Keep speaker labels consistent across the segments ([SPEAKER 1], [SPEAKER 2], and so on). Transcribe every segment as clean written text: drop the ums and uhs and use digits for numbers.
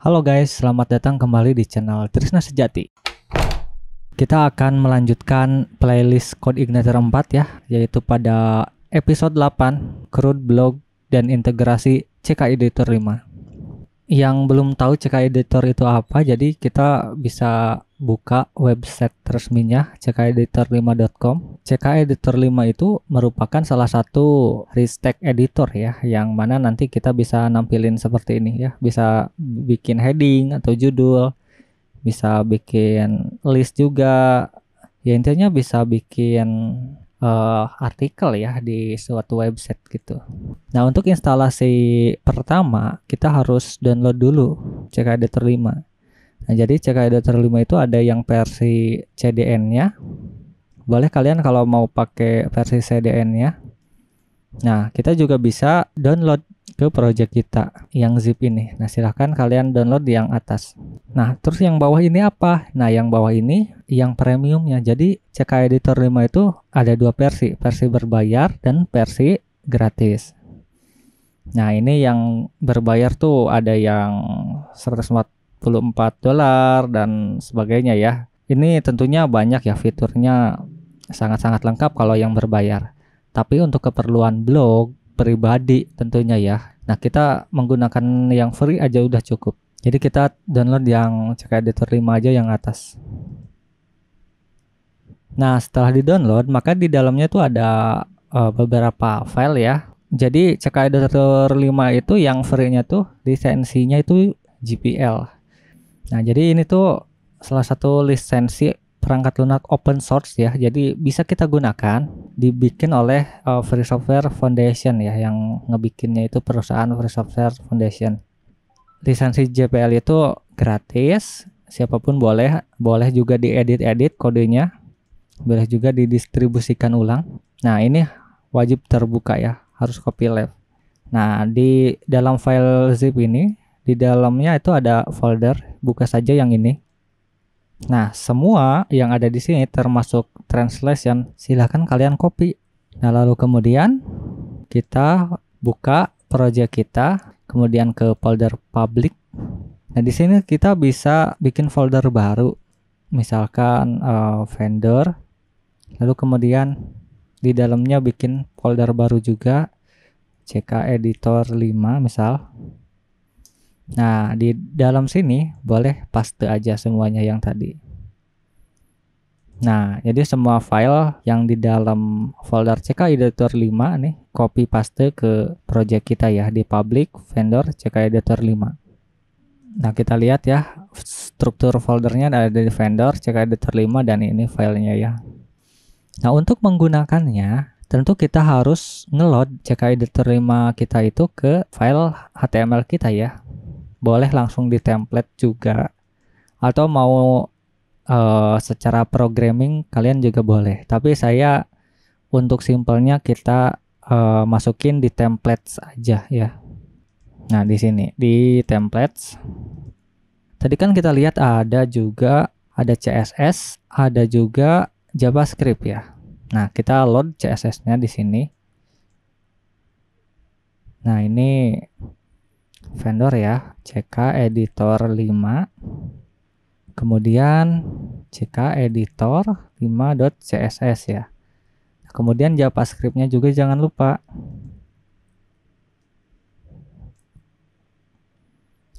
[SPEAKER 1] Halo guys, selamat datang kembali di channel Trisna Sejati. Kita akan melanjutkan playlist CodeIgniter 4 ya, yaitu pada episode 8, CRUD Blog dan integrasi CK Editor 5. Yang belum tahu CK Editor itu apa, jadi kita bisa buka website resminya ckeditor5.com. CK Editor 5 itu merupakan salah satu restack editor ya, yang mana nanti kita bisa nampilin seperti ini ya, bisa bikin heading atau judul, bisa bikin list juga, ya intinya bisa bikin artikel ya di suatu website gitu. Nah, untuk instalasi pertama kita harus download dulu CK Editor 5. Nah, jadi CK Editor 5 itu ada yang versi CDN-nya. Boleh kalian kalau mau pakai versi CDN-nya. Nah, kita juga bisa download ke project kita yang zip ini. Nah, silahkan kalian download di yang atas. Nah, terus yang bawah ini apa? Nah, yang bawah ini yang premiumnya. Jadi CK Editor 5 itu ada dua versi berbayar dan versi gratis. Nah, ini yang berbayar tuh ada yang $144 dan sebagainya ya. Ini tentunya banyak ya, fiturnya sangat-sangat lengkap kalau yang berbayar. Tapi untuk keperluan blog pribadi tentunya ya. Nah, kita menggunakan yang free aja udah cukup. Jadi kita download yang CK Editor 5 aja yang atas. Nah, setelah di-download, maka di dalamnya tuh ada beberapa file ya. Jadi CK Editor 5 itu yang free-nya tuh lisensinya itu GPL. Nah, jadi ini tuh salah satu lisensi perangkat lunak open source ya, jadi bisa kita gunakan, dibikin oleh Free Software Foundation ya, yang ngebikinnya itu perusahaan Free Software Foundation. Lisensi GPL itu gratis, siapapun boleh juga diedit-edit kodenya, boleh juga didistribusikan ulang. Nah, ini wajib terbuka ya, harus copyleft. Nah, di dalam file zip ini, di dalamnya itu ada folder, buka saja yang ini. Nah, semua yang ada di sini termasuk translation, silahkan kalian copy. Nah, lalu kemudian kita buka project kita, kemudian ke folder public. Nah, di sini kita bisa bikin folder baru, misalkan vendor. Lalu kemudian di dalamnya bikin folder baru juga, CK Editor 5 misal. Nah, di dalam sini boleh paste aja semuanya yang tadi. Nah, jadi semua file yang di dalam folder CK Editor 5 nih, copy paste ke project kita ya, di public vendor CK Editor 5. Nah, kita lihat ya, struktur foldernya ada di vendor CK Editor 5 dan ini filenya ya. Nah, untuk menggunakannya, tentu kita harus ngeload CK Editor 5 kita itu ke file HTML kita ya. Boleh langsung di template juga, atau mau secara programming kalian juga boleh, tapi saya untuk simpelnya kita masukin di templates aja ya. Nah, di sini di templates tadi kan kita lihat ada CSS, ada juga JavaScript ya. Nah, kita load CSS-nya di sini. Nah, ini vendor ya, CK Editor 5, kemudian CK Editor 5.css ya. Kemudian JavaScript-nya juga jangan lupa,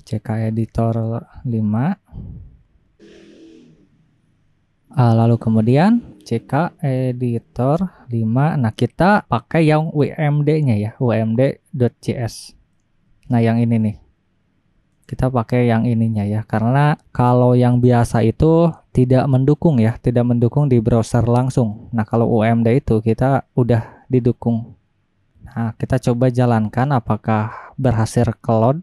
[SPEAKER 1] CK Editor 5. Lalu kemudian CK Editor 5. Nah, kita pakai yang WMD-nya ya, wmd.js. Nah, yang ini nih, kita pakai yang ininya ya, karena kalau yang biasa itu tidak mendukung ya, tidak mendukung di browser langsung. Nah, kalau UMD itu kita udah didukung. Nah, kita coba jalankan apakah berhasil ke load.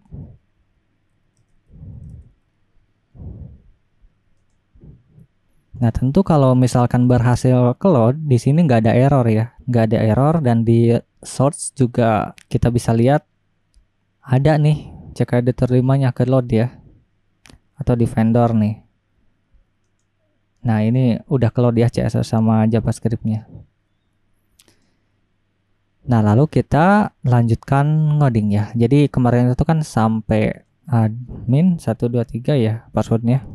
[SPEAKER 1] Nah, tentu kalau misalkan berhasil ke load, di sini nggak ada error ya, nggak ada error, dan di source juga kita bisa lihat ada nih CK Editor 5-nya ke load ya, atau di vendor nih. Nah, ini udah ke load ya CSS sama JavaScript-nya. Nah, lalu kita lanjutkan ngoding ya. Jadi kemarin itu kan sampai admin 123 ya passwordnya.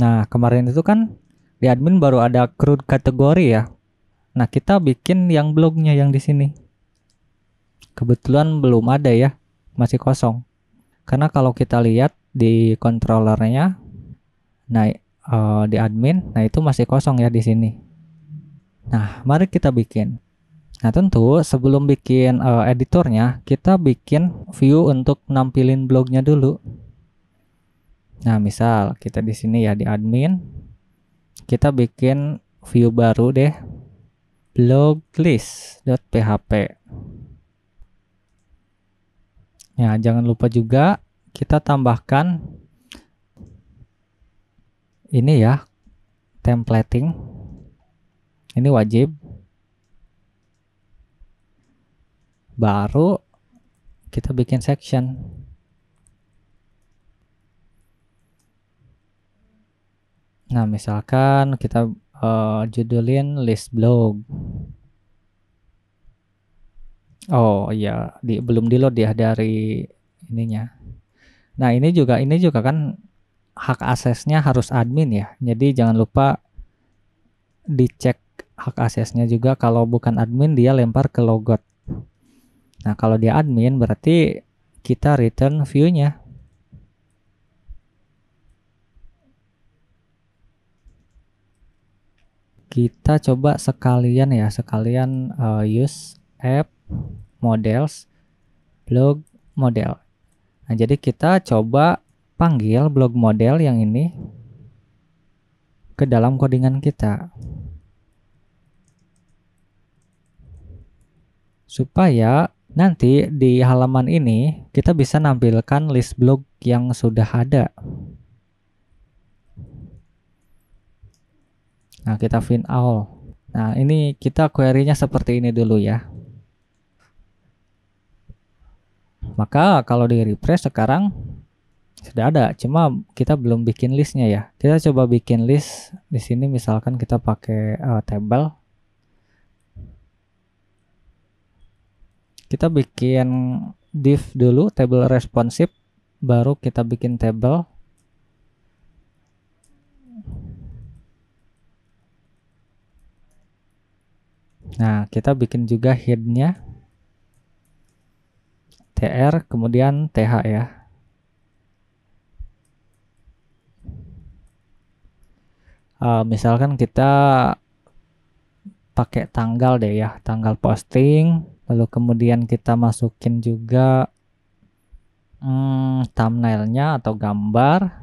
[SPEAKER 1] Nah, kemarin itu kan di admin baru ada CRUD kategori ya. Nah, kita bikin yang blognya yang di sini. Kebetulan belum ada ya, masih kosong. Karena kalau kita lihat di controllernya, nah di admin, nah itu masih kosong ya di sini. Nah, mari kita bikin. Nah, tentu sebelum bikin editornya, kita bikin view untuk nampilin blognya dulu. Nah, misal kita di sini ya di admin, kita bikin view baru deh, bloglist.php. Ya, jangan lupa juga kita tambahkan ini ya, templating. Ini wajib. Baru kita bikin section. Nah, misalkan kita judulin list blog. Oh iya, belum di load ya dari ininya. Nah, ini juga kan hak aksesnya harus admin ya. Jadi jangan lupa dicek hak aksesnya juga. Kalau bukan admin dia lempar ke logout. Nah, kalau dia admin berarti kita return view-nya. Kita coba sekalian ya, use app models blog model. Nah, jadi kita coba panggil blog model yang ini ke dalam codingan kita. Supaya nanti di halaman ini kita bisa nampilkan list blog yang sudah ada. Nah, kita find all. Nah, ini kita query-nya seperti ini dulu ya. Maka kalau di refresh sekarang sudah ada, cuma kita belum bikin listnya ya. Kita coba bikin list di sini, misalkan kita pakai table. Kita bikin div dulu, table responsive, baru kita bikin table. Nah, kita bikin juga head-nya tr kemudian th ya. Misalkan kita pakai tanggal deh ya, tanggal posting, lalu kemudian kita masukin juga thumbnailnya atau gambar,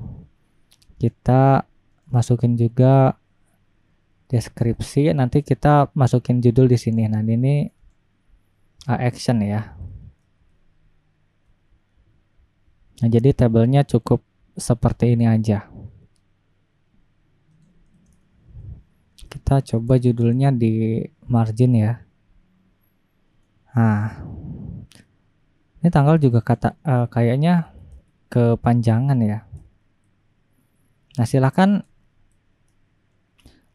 [SPEAKER 1] kita masukin juga deskripsi, nanti kita masukin judul di sini. Nah, ini action ya. Nah, jadi tabelnya cukup seperti ini aja. Kita coba judulnya di margin ya. Nah, ini tanggal juga kayaknya kepanjangan ya. Nah, silakan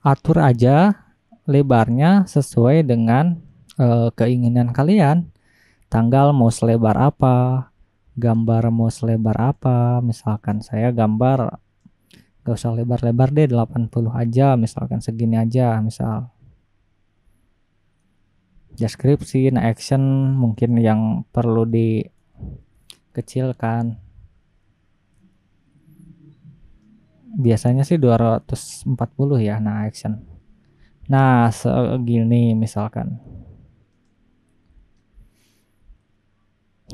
[SPEAKER 1] atur aja lebarnya sesuai dengan keinginan kalian. Tanggal mau selebar apa, gambar mau selebar apa. Misalkan saya gambar gak usah lebar-lebar deh, 80 aja, misalkan segini aja. Misal deskripsi, nah action mungkin yang perlu dikecilkan. Biasanya sih 240 ya, nah action. Nah, segini misalkan.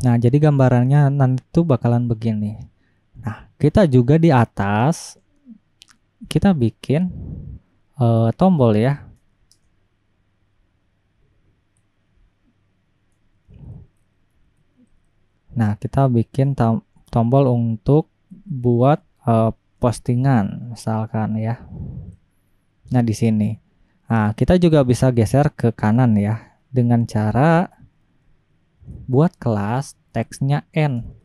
[SPEAKER 1] Nah, jadi gambarannya nanti tuh bakalan begini. Nah, kita juga di atas kita bikin tombol ya. Nah, kita bikin tombol untuk buat postingan misalkan ya. Nah, di sini. Nah, kita juga bisa geser ke kanan ya dengan cara buat kelas teksnya N.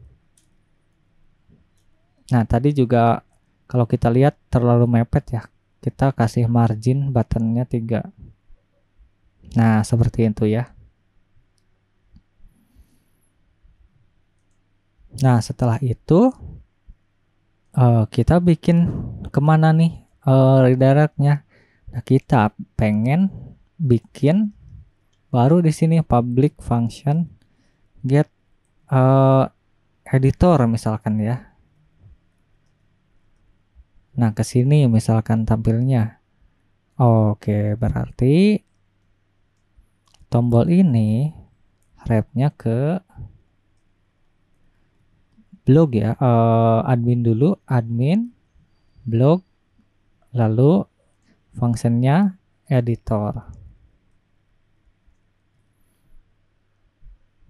[SPEAKER 1] Nah, tadi juga kalau kita lihat terlalu mepet ya. Kita kasih margin buttonnya 3. Nah, seperti itu ya. Nah, setelah itu kita bikin kemana nih redirectnya. Nah, kita pengen bikin baru di sini public function get editor misalkan ya. Nah, ke sini misalkan tampilnya. Oke, berarti tombol ini wrap-nya ke blog ya. Admin dulu, admin, blog, lalu fungsinya editor.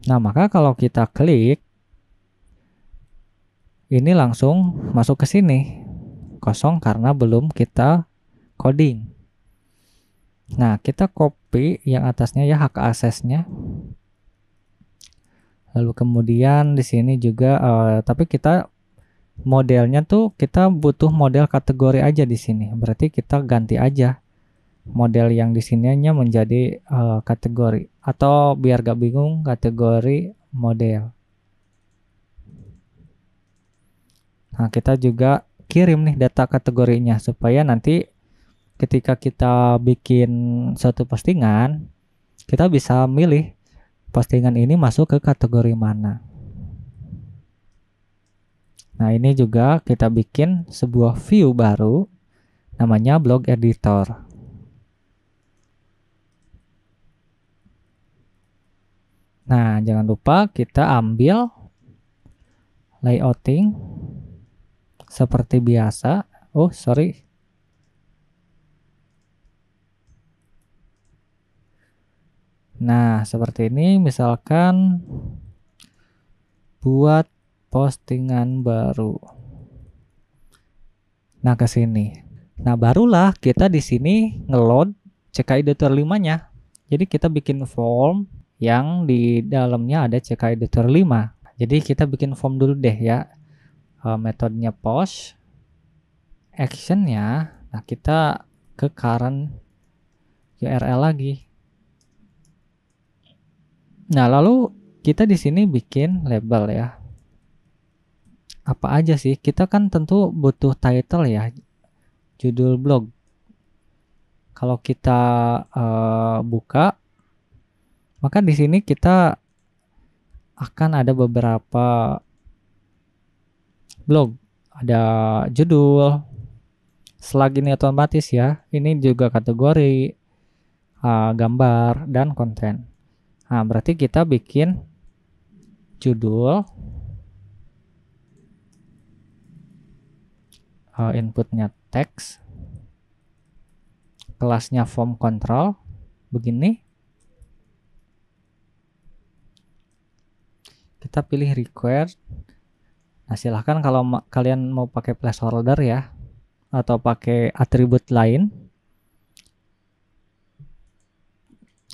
[SPEAKER 1] Nah, maka kalau kita klik, ini langsung masuk ke sini. Kosong karena belum kita coding. Nah, kita copy yang atasnya ya, hak aksesnya. Lalu kemudian di sini juga tapi kita modelnya tuh kita butuh model kategori aja di sini. Berarti kita ganti aja model yang di sininya menjadi kategori, atau biar gak bingung kategori model. Nah, kita juga kirim nih data kategorinya supaya nanti ketika kita bikin satu postingan, kita bisa milih postingan ini masuk ke kategori mana. Nah, ini juga kita bikin sebuah view baru namanya blog editor. Nah, jangan lupa kita ambil layouting seperti biasa. Oh, sorry. Nah, seperti ini misalkan buat postingan baru. Nah, ke sini. Nah, barulah kita di sini ngeload CK Editor 5-nya. Jadi kita bikin form yang di dalamnya ada CK Editor 5. Jadi kita bikin form dulu deh ya. Metodenya post, actionnya, nah kita ke current URL lagi. Nah, lalu kita di sini bikin label ya. Apa aja sih? Kita kan tentu butuh title ya, judul blog. Kalau kita buka, maka di sini kita akan ada beberapa blog. Ada judul, slug ini otomatis ya. Ini juga kategori, gambar, dan konten. Nah, berarti kita bikin judul, inputnya teks, kelasnya form control, begini. Kita pilih required. Nah, silahkan kalau kalian mau pakai placeholder ya, atau pakai atribut lain.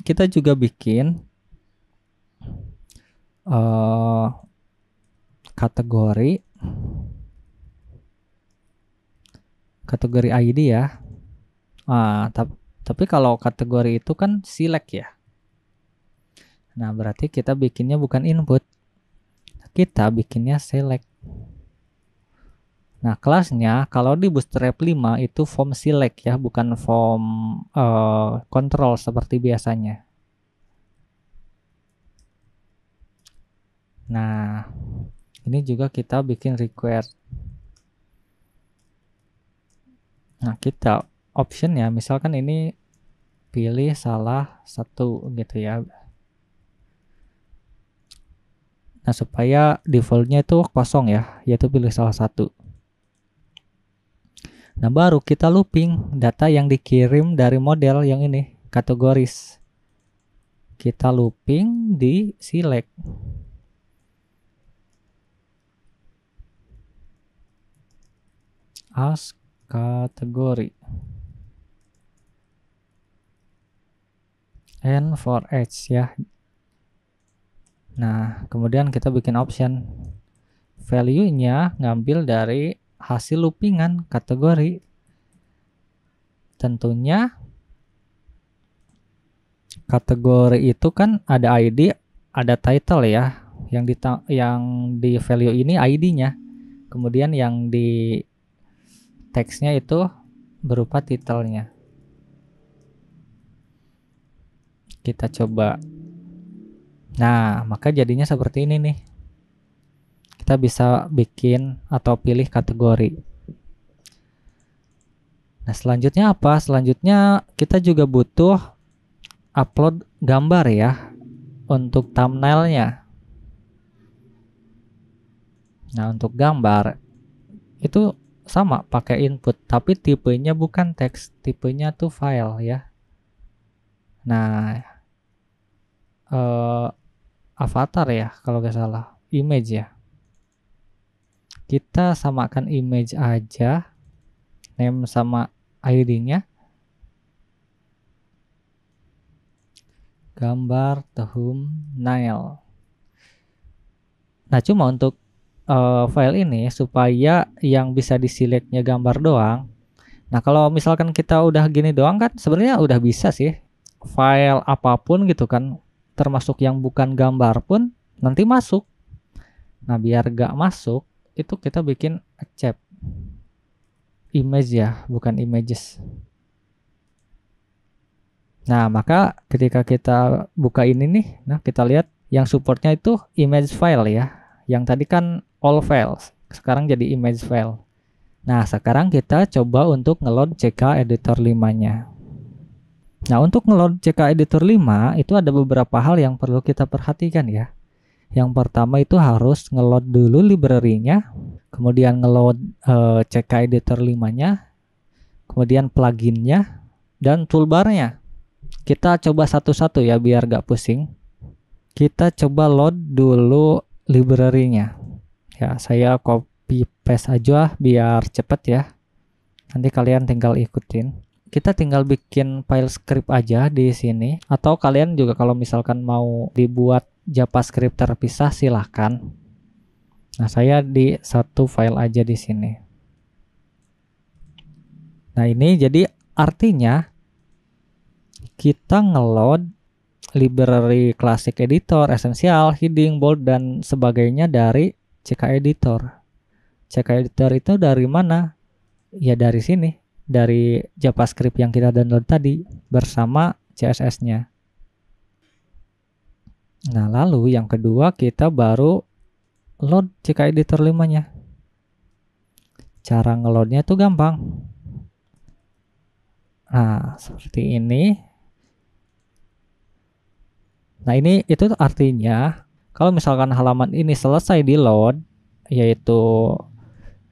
[SPEAKER 1] Kita juga bikin kategori ID ya. Tapi kalau kategori itu kan select ya. Nah, berarti kita bikinnya bukan input, kita bikinnya select. Nah, kelasnya kalau di Bootstrap 5 itu form select ya, bukan form control seperti biasanya. Nah, ini juga kita bikin required. Nah, kita option ya, misalkan ini pilih salah satu gitu ya. Nah, supaya defaultnya itu kosong ya, yaitu pilih salah satu. Nah, baru kita looping data yang dikirim dari model yang ini, kategoris. Kita looping di select. As kategori. And for each ya. Nah, kemudian kita bikin option. Value-nya ngambil dari hasil loopingan kategori. Tentunya kategori itu kan ada ID, ada title ya. yang di value ini ID-nya. Kemudian yang di teksnya itu berupa titelnya. Kita coba. Nah, maka jadinya seperti ini nih. Kita bisa bikin atau pilih kategori. Nah, selanjutnya apa? Selanjutnya kita juga butuh upload gambar ya untuk thumbnailnya. Nah, untuk gambar itu sama pakai input, tapi tipenya bukan teks, tipenya tuh file ya. Nah, avatar ya kalau nggak salah, image ya. Kita samakan image aja, name sama ID-nya. Gambar thumbnail. Nah, cuma untuk file ini supaya yang bisa di-selectnya gambar doang. Nah, kalau misalkan kita udah gini doang kan sebenarnya udah bisa sih. File apapun gitu kan, termasuk yang bukan gambar pun nanti masuk. Nah, biar gak masuk itu kita bikin accept image ya, bukan images. Nah, maka ketika kita buka ini nih, nah kita lihat yang supportnya itu image file ya. Yang tadi kan all files, sekarang jadi image file. Nah, sekarang kita coba untuk ngeload CK Editor 5-nya. Nah, untuk ngeload CK Editor 5 itu ada beberapa hal yang perlu kita perhatikan ya. Yang pertama itu harus ngeload dulu library-nya, kemudian ngeload CK Editor 5-nya, kemudian plugin-nya, dan toolbar-nya. Kita coba satu-satu ya biar gak pusing. Kita coba load dulu library-nya. Ya, saya copy paste aja biar cepet ya. Nanti kalian tinggal ikutin. Kita tinggal bikin file script aja di sini, atau kalian juga kalau misalkan mau dibuat JavaScript terpisah silahkan. Nah, saya di satu file aja di sini. Nah, ini jadi artinya kita ngeload library Classic Editor, Essential, Heading, Bold, dan sebagainya dari CK Editor. CK Editor itu dari mana? Ya dari sini, dari JavaScript yang kita download tadi bersama CSS-nya. Nah, lalu yang kedua kita baru load CK Editor 5-nya. Cara ngeloadnya itu gampang. Nah, seperti ini. Nah, ini itu artinya kalau misalkan halaman ini selesai di load, yaitu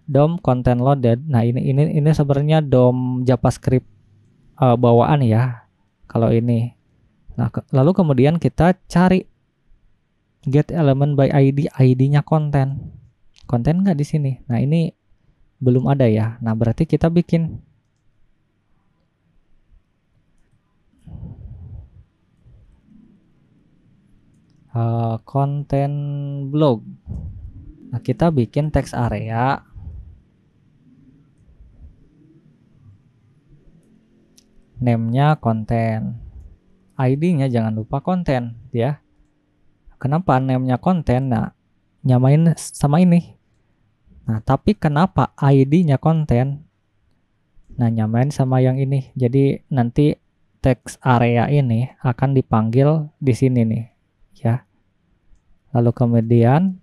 [SPEAKER 1] DOM content loaded. Nah, ini sebenarnya DOM JavaScript bawaan ya. Kalau ini. Nah, lalu kemudian kita cari get element by ID, ID-nya konten. Konten nggak di sini. Nah, ini belum ada ya. Nah, berarti kita bikin konten blog. Nah, kita bikin text area. Name-nya konten. ID-nya jangan lupa konten ya. Kenapa name-nya konten? Nah, nyamain sama ini. Nah, tapi kenapa ID-nya konten? Nah, nyamain sama yang ini. Jadi nanti text area ini akan dipanggil di sini nih ya. Lalu kemudian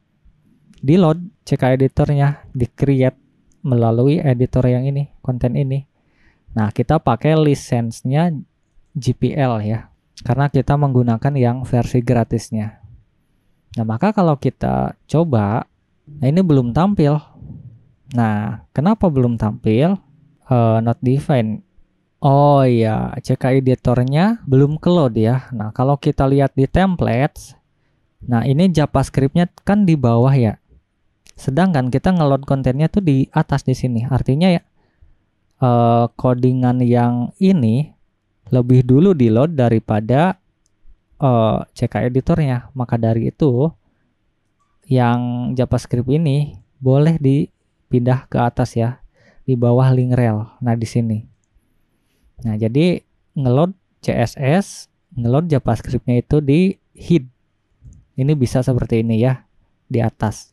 [SPEAKER 1] di load CK editornya, di create melalui editor yang ini, konten ini. Nah, kita pakai lisensinya GPL ya, karena kita menggunakan yang versi gratisnya. Nah, maka kalau kita coba, nah ini belum tampil. Nah, kenapa belum tampil? Not defined. Oh iya, CK editornya belum keload ya. Nah, kalau kita lihat di templates, nah ini JavaScript-nya kan di bawah ya. Sedangkan kita ngeload kontennya tuh di atas di sini. Artinya ya codingan yang ini lebih dulu di load daripada CK editornya. Maka dari itu yang JavaScript ini boleh dipindah ke atas ya, di bawah link rel. Nah, di sini. Nah, jadi ngeload CSS, ngeload JavaScript-nya itu di head. Ini bisa seperti ini ya. di atas.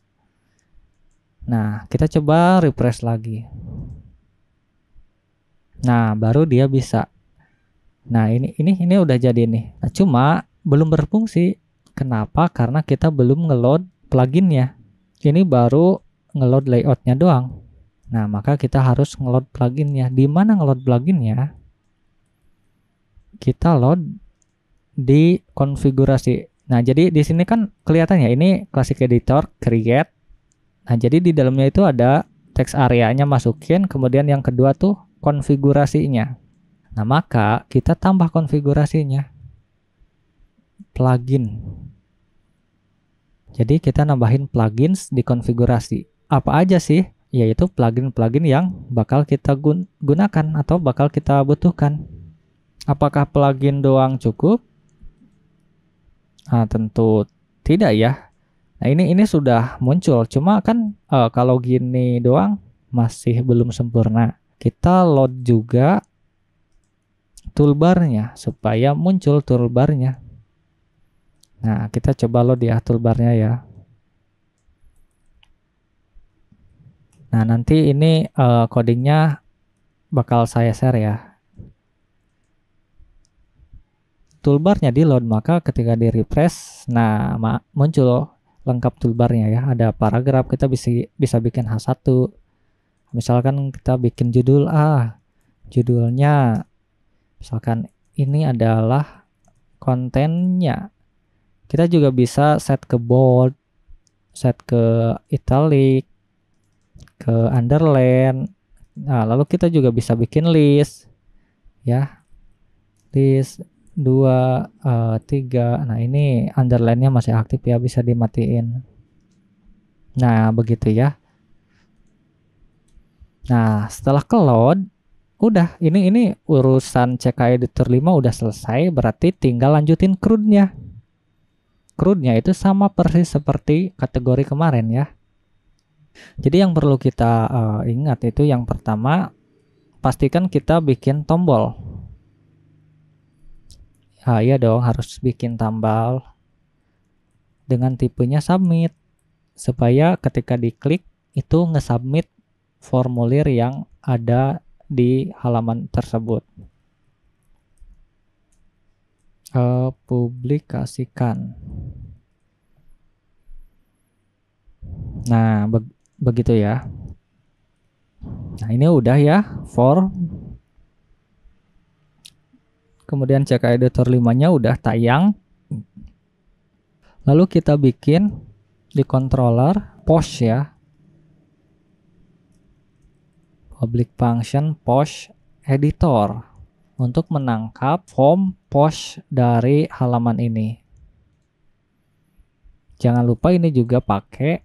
[SPEAKER 1] Nah, kita coba refresh lagi. Nah, baru dia bisa. Nah, ini udah jadi nih. Nah, cuma belum berfungsi. Kenapa? Karena kita belum ngeload pluginnya. Ini baru ngeload layoutnya doang. Nah, maka kita harus ngeload pluginnya. Di mana ngeload pluginnya? Kita load di konfigurasi. Nah, jadi di sini kan kelihatannya ini Classic Editor, create. Nah, jadi di dalamnya itu ada text area-nya masukin, kemudian yang kedua tuh konfigurasinya. Nah, maka kita tambah konfigurasinya. Plugin. Jadi kita nambahin plugins di konfigurasi. Apa aja sih? Yaitu plugin-plugin yang bakal kita gunakan atau bakal kita butuhkan. Apakah plugin doang cukup? Nah, tentu tidak ya. Nah, ini sudah muncul, cuma kan kalau gini doang masih belum sempurna. Kita load juga toolbarnya supaya muncul toolbarnya. Nah, kita coba load ya toolbarnya ya. Nah, nanti ini codingnya bakal saya share ya. Toolbarnya di load, maka ketika di refresh, nah muncul lengkap toolbarnya ya. Ada paragraf, kita bisa bikin H1. Misalkan kita bikin judul judulnya misalkan ini adalah kontennya. Kita juga bisa set ke bold, set ke italic, ke underline. Nah, lalu kita juga bisa bikin list ya. List 2, 3. Nah, ini underline-nya masih aktif ya, bisa dimatiin. Nah, begitu ya. Nah, setelah ke load, udah ini urusan CK Editor 5 udah selesai, berarti tinggal lanjutin CRUD-nya. CRUD-nya itu sama persis seperti kategori kemarin ya. Jadi yang perlu kita ingat itu yang pertama, pastikan kita bikin tombol. Iya dong, harus bikin tombol dengan tipenya submit supaya ketika diklik itu nge-submit formulir yang ada di halaman tersebut. Publikasikan. Nah, begitu ya. Nah, ini udah ya for. Kemudian CK Editor 5-nya udah tayang. Lalu kita bikin di controller post ya. Public function post editor untuk menangkap form post dari halaman ini. Jangan lupa ini juga pakai.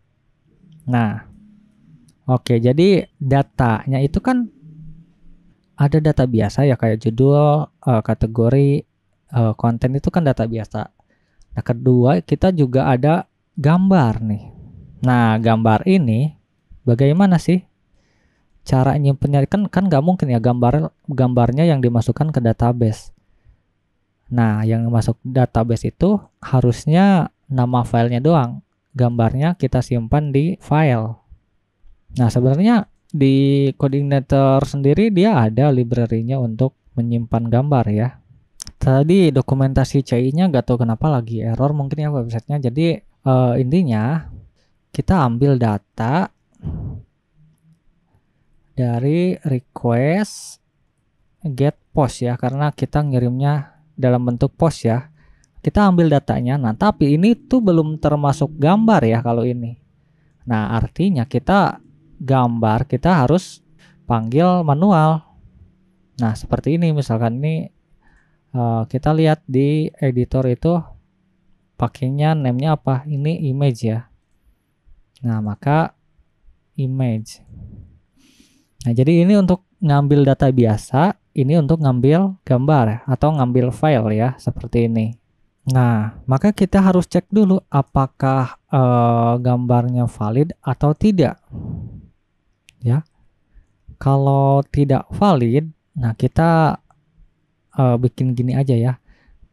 [SPEAKER 1] Nah, oke, jadi datanya itu kan ada data biasa ya, kayak judul, kategori, konten itu kan data biasa. Nah, kedua kita juga ada gambar nih. Nah, gambar ini bagaimana sih cara nyimpennya? Kan nggak mungkin ya gambarnya yang dimasukkan ke database. Nah, yang masuk database itu harusnya nama filenya doang. Gambarnya kita simpan di file. Nah, sebenarnya di Codeignator sendiri dia ada library-nya untuk menyimpan gambar ya. Tadi dokumentasi CI-nya gak tahu kenapa lagi error mungkin ya websitenya. Jadi intinya kita ambil data dari request get post ya, karena kita ngirimnya dalam bentuk post ya. Kita ambil datanya. Nah, tapi ini tuh belum termasuk gambar ya kalau ini. Nah, artinya kita gambar kita harus panggil manual. Nah, seperti ini misalkan ini kita lihat di editor itu pakainya namenya apa? Ini image ya. Nah, maka image. Nah, jadi ini untuk ngambil data biasa, ini untuk ngambil gambar atau ngambil file ya, seperti ini. Nah, maka kita harus cek dulu apakah gambarnya valid atau tidak. Ya, kalau tidak valid, nah kita bikin gini aja ya.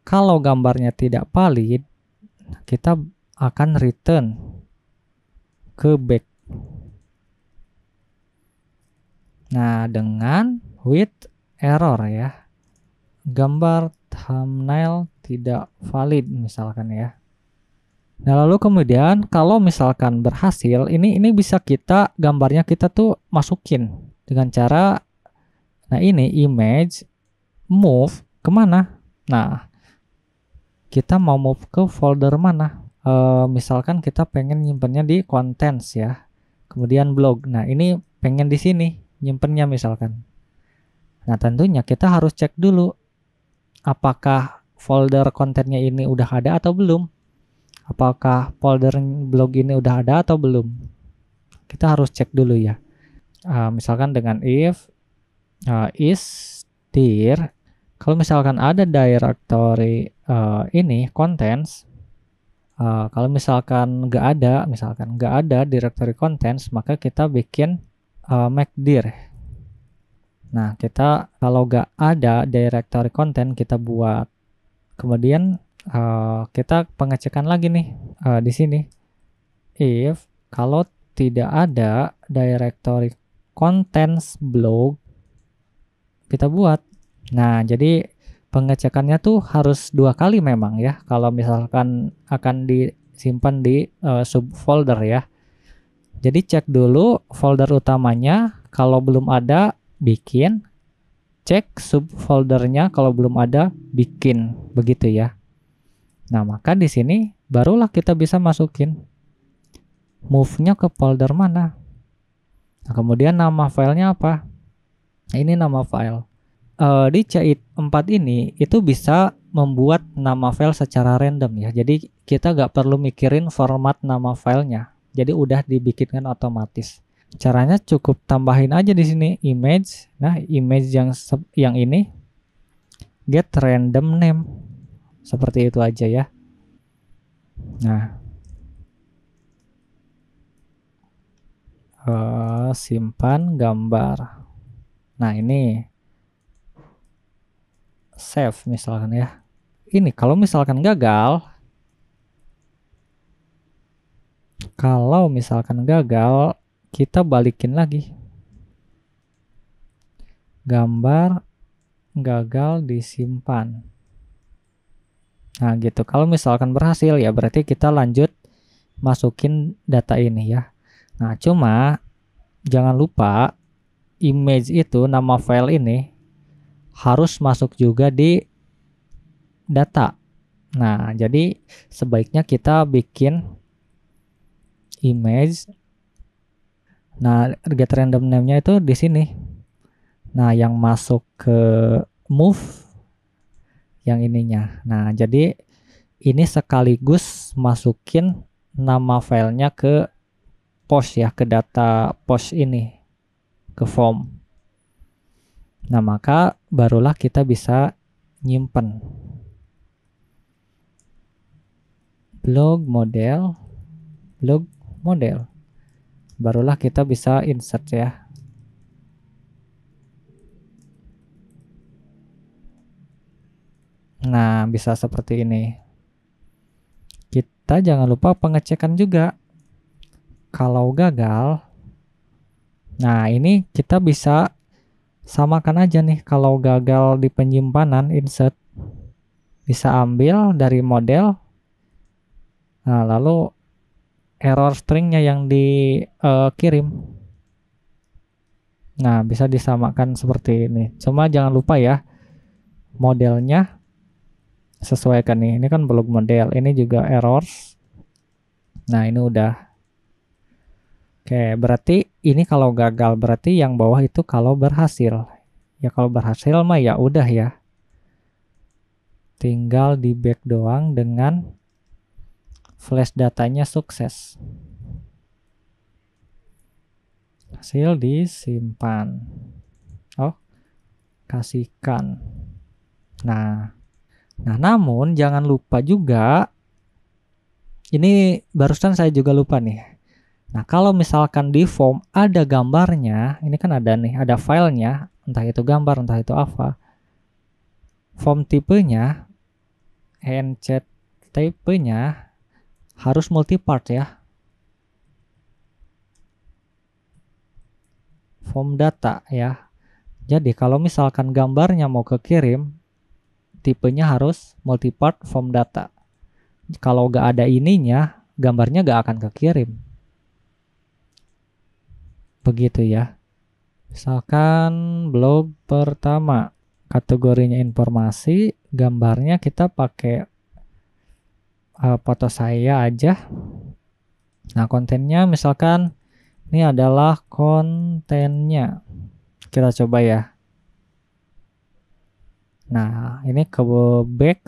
[SPEAKER 1] Kalau gambarnya tidak valid, kita akan return ke back. Nah, dengan with error ya. Gambar thumbnail tidak valid misalkan ya. Nah, lalu kemudian kalau misalkan berhasil, ini bisa kita gambarnya kita tuh masukin dengan cara, nah ini image move kemana? Nah, kita mau move ke folder mana? Misalkan kita pengen nyimpennya di contents ya, kemudian blog. Nah, ini pengen di sini nyimpennya misalkan. Nah, tentunya kita harus cek dulu apakah folder kontennya ini udah ada atau belum. Apakah folder blog ini udah ada atau belum? Kita harus cek dulu ya. Misalkan dengan if is dir, kalau misalkan ada directory ini contents, kalau misalkan nggak ada directory contents, maka kita bikin make dir. Nah, kita kalau nggak ada directory content kita buat. Kemudian kita pengecekan lagi nih di sini. If kalau tidak ada directory contents blog, kita buat. Nah, jadi pengecekannya tuh harus 2 kali memang ya. Kalau misalkan akan disimpan di subfolder ya. Jadi cek dulu folder utamanya, kalau belum ada bikin, cek subfoldernya kalau belum ada bikin, begitu ya. Nah, maka di sini barulah kita bisa masukin move-nya ke folder mana. Nah, kemudian nama filenya apa? Nah, ini nama file. Di C4 ini itu bisa membuat nama file secara random ya. Jadi kita nggak perlu mikirin format nama filenya. Jadi udah dibikinkan otomatis. Caranya cukup tambahin aja di sini image. Nah, image yang ini get random name. Seperti itu aja ya. Nah, simpan gambar. Nah, ini save misalkan ya. Ini kalau misalkan gagal, kita balikin lagi. Gambar gagal disimpan. Nah, gitu. Kalau misalkan berhasil ya berarti kita lanjut masukin data ini ya. Nah, cuma jangan lupa image itu, nama file ini harus masuk juga di data. Nah, jadi sebaiknya kita bikin image. Nah, get random name-nya itu di sini. Nah, yang masuk ke move yang ininya. Nah, jadi ini sekaligus masukin nama filenya ke post ya, ke data post ini, ke form. Nah, maka barulah kita bisa nyimpen blog model. Barulah kita bisa insert ya. Nah, bisa seperti ini. Kita jangan lupa pengecekan juga. Kalau gagal, nah ini kita bisa samakan aja nih. Kalau gagal di penyimpanan insert, bisa ambil dari model. Nah, lalu error stringnya yang dikirim. Nah, bisa disamakan seperti ini. Cuma jangan lupa ya, modelnya sesuaikan nih. Ini kan blog model, ini juga errors. Nah, ini udah. Oke, berarti ini kalau gagal, berarti yang bawah itu kalau berhasil. Ya kalau berhasil mah ya udah ya. Tinggal di back doang dengan flash datanya sukses. Hasil disimpan. Oh, kasihkan. Nah, namun jangan lupa juga, ini barusan saya juga lupa nih. Nah, kalau misalkan di form ada gambarnya, ini kan ada nih, ada filenya, entah itu gambar, entah itu apa. Form tipenya, tipenya harus multipart ya. form data ya. Jadi kalau misalkan gambarnya mau kekirim, tipenya harus multipart form data. Kalau nggak ada ininya, gambarnya nggak akan kekirim. Begitu ya. Misalkan blog pertama, kategorinya informasi, gambarnya kita pakai foto saya aja. Nah, kontennya misalkan ini adalah kontennya. Kita coba ya. Nah, ini ke back.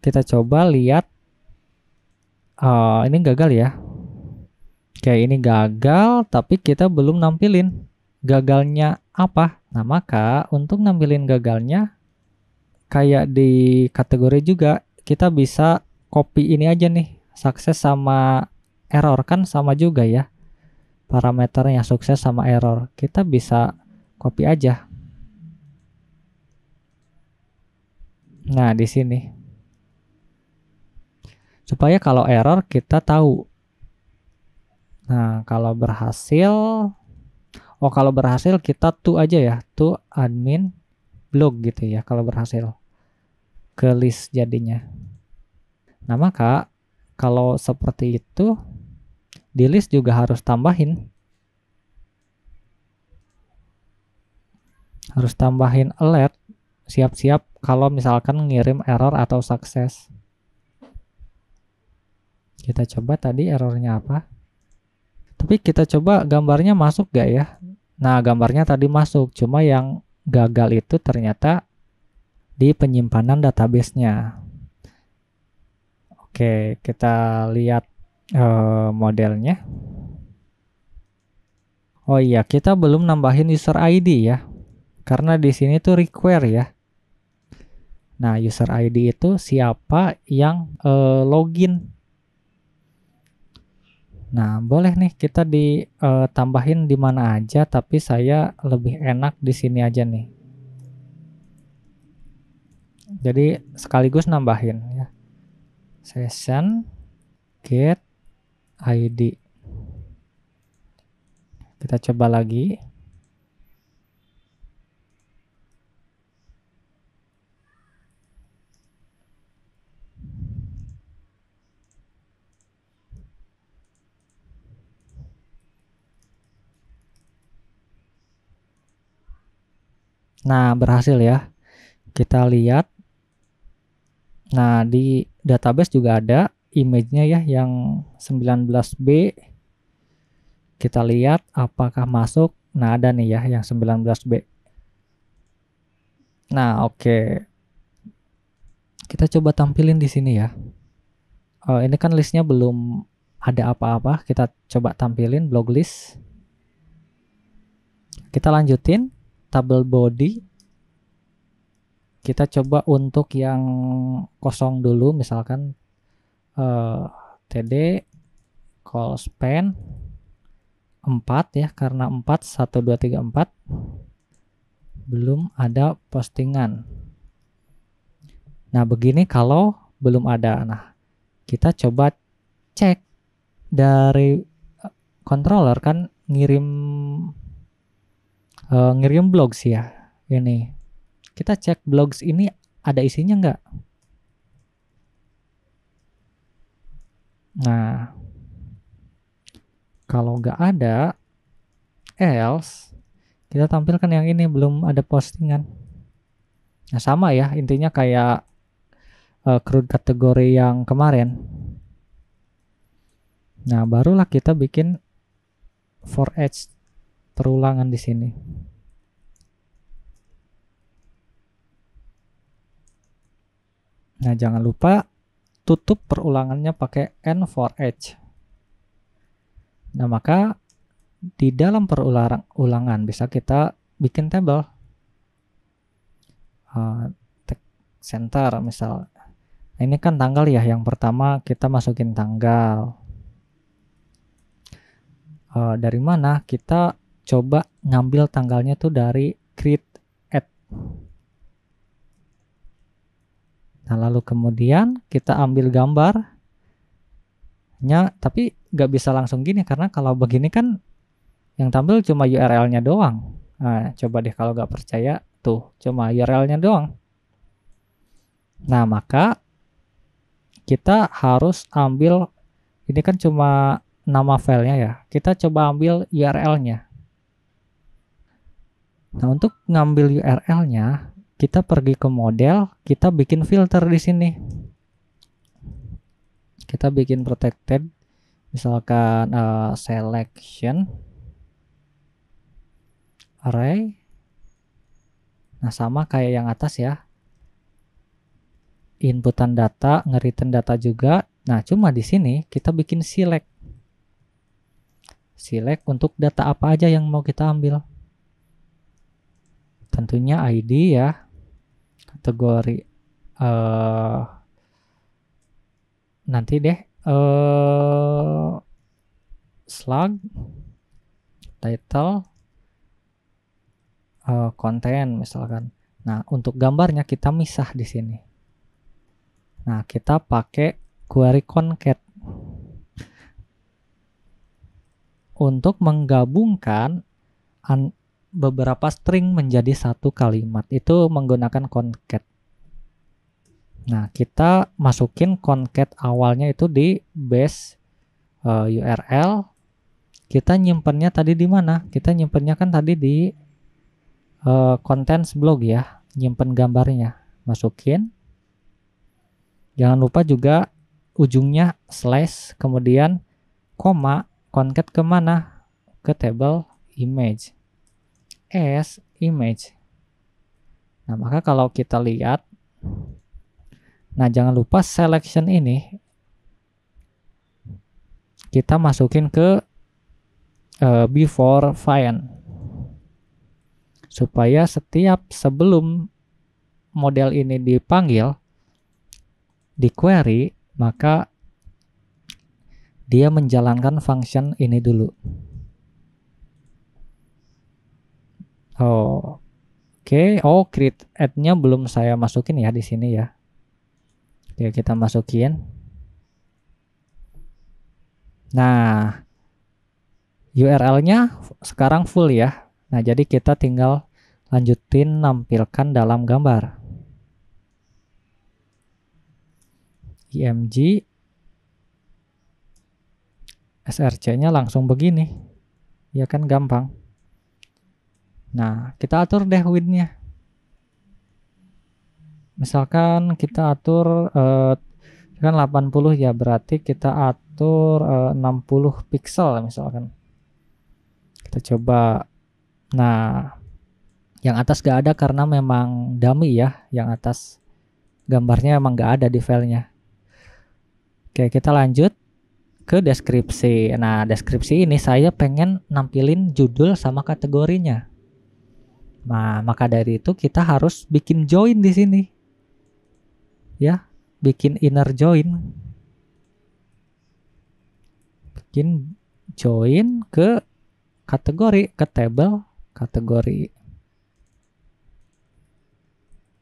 [SPEAKER 1] Kita coba lihat. Ini gagal ya. Oke, ini gagal, tapi kita belum nampilin gagalnya apa. Nah, maka untuk nampilin gagalnya, kayak di kategori juga, kita bisa copy ini aja nih. Sukses sama error kan sama juga ya. Parameternya sukses sama error. Kita bisa copy aja. Nah, di sini. Supaya kalau error kita tahu. Nah, kalau berhasil, kalau berhasil kita tuh aja ya, tuh admin blog gitu ya kalau berhasil. Ke list jadinya. Nah, maka kalau seperti itu di list juga harus tambahin. Harus tambahin alert, siap-siap kalau misalkan ngirim error atau sukses. Kita coba tadi errornya apa. Tapi kita coba gambarnya masuk gak ya. Nah, gambarnya tadi masuk. Cuma yang gagal itu ternyata di penyimpanan database-nya. Oke, kita lihat modelnya. Oh iya, kita belum nambahin user ID ya. Karena di sini tuh require ya. Nah, user ID itu siapa yang login. Nah, boleh nih kita ditambahin di mana aja, tapi saya lebih enak di sini aja nih. Jadi sekaligus nambahin ya. Session get ID. Kita coba lagi. Nah, berhasil ya. Kita lihat. Nah, di database juga ada image-nya ya yang 19B. Kita lihat apakah masuk. Nah, ada nih ya yang 19B. Nah, oke. Kita coba tampilin di sini ya. Ini kan listnya belum ada apa-apa. Kita coba tampilin blog list. Kita lanjutin tabel body. Kita coba untuk yang kosong dulu, misalkan td call span 4 ya, karena 4 1 2 3 4 belum ada postingan. Nah, begini kalau belum ada. Nah, kita coba cek dari controller kan ngirim blogs ya. Ini kita cek blogs ini ada isinya nggak. Nah, kalau nggak ada, else kita tampilkan yang ini belum ada postingan. Nah, sama ya, intinya kayak CRUD kategori yang kemarin. Nah, barulah kita bikin for each perulangan di sini. Nah, jangan lupa tutup perulangannya pakai n for each. Nah, maka di dalam perulangan bisa kita bikin tabel. Center misal. Nah, ini kan tanggal ya, yang pertama kita masukin tanggal. Dari mana? Kita coba ngambil tanggalnya tuh dari create add. Nah, lalu kemudian kita ambil gambarnya, tapi nggak bisa langsung gini karena kalau begini kan Yang tampil cuma URL-nya doang. Nah, coba deh kalau nggak percaya, tuh cuma URL-nya doang. Nah, maka kita harus ambil, ini kan cuma nama filenya ya. Kita coba ambil URL-nya. Nah, untuk ngambil URL-nya, kita pergi ke model, kita bikin filter di sini. Kita bikin protected, misalkan selection array. Nah, sama kayak yang atas ya. Inputan data, nge-return data juga. Nah, cuma di sini kita bikin select. Select untuk data apa aja yang mau kita ambil. Tentunya ID ya. Kategori nanti deh slug, title, konten misalkan. Nah, untuk gambarnya kita misah di sini. Nah, kita pakai query concat untuk menggabungkan beberapa string menjadi satu kalimat. Itu menggunakan concat. Nah, kita masukin concat awalnya itu di base URL. Kita nyimpennya tadi di mana? Kita nyimpennya kan tadi di contents blog ya, nyimpen gambarnya, masukin. Jangan lupa juga ujungnya slash, kemudian koma, concat kemana? Ke table image, as image. Nah, maka kalau kita lihat, nah jangan lupa selection ini kita masukin ke before find, supaya setiap sebelum model ini dipanggil, di query, maka dia menjalankan function ini dulu. Oke. Oh, create add-nya belum saya masukin ya di sini ya. Oke, kita masukin. Nah, URL-nya sekarang full ya. Nah, jadi kita tinggal lanjutin nampilkan dalam gambar. img src-nya langsung begini. Ya kan gampang. Nah, kita atur deh width-nya. Misalkan kita atur kan 80 ya, berarti kita atur 60 pixel misalkan. Kita coba. Nah, yang atas gak ada karena memang dummy ya. Yang atas gambarnya emang gak ada di filenya. Oke, kita lanjut ke deskripsi. Nah, deskripsi ini saya pengen nampilin judul sama kategorinya. Nah, maka dari itu kita harus bikin join di sini. Ya, bikin inner join. Bikin join ke kategori, ke table kategori.